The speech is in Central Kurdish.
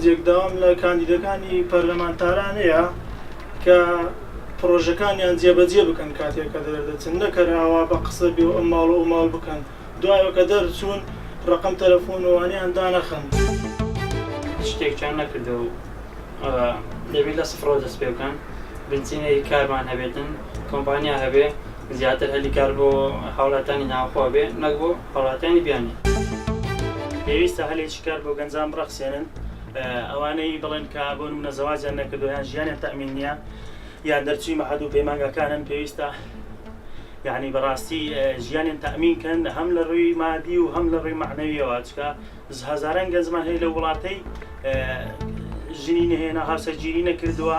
جێکداوام لە کاندیدەکانی پەرلەمانتارانەیە کە پرۆژەکانیان جێبەجێ بکەن کاتێک کە دەردەچن نەکەراوە بە قسە بێ و ئەم ماڵ و ماڵ بکەن دوایەوە کە دەرچوون ڕقم تەلەفۆنەوانیان دانەخەن شتێکیان نەکردو و دەبێت لە سفرەوە دەست پێ بکەن بنچینەی کارمان هەبێتن کۆمپانیا هەبێ زیاتر هەلی کار بۆ هاوڵاتانی ناوخوا بێ نەک بۆ هاوڵاتانی بیانی پێویستە هەلێکی کار بۆ گەنجان بڕەخسێنن ئەوانەی بڵێن کە بۆ نمونە زەواجیان نەکردو یان ژیانیان تەئمین نییە یان دەرچووی مەحەد و پەیمانگەکانن پێویستە یعنی بەڕاستی ژیانیان تەئمینکەن هەم لە ڕووی مادی و هەم لە ڕووی مەعنەویەوە چکە هەزاران گەنجمان هەیە لە وڵاتەی ژنی نەهێنا هاوسەرگیری نەکردووە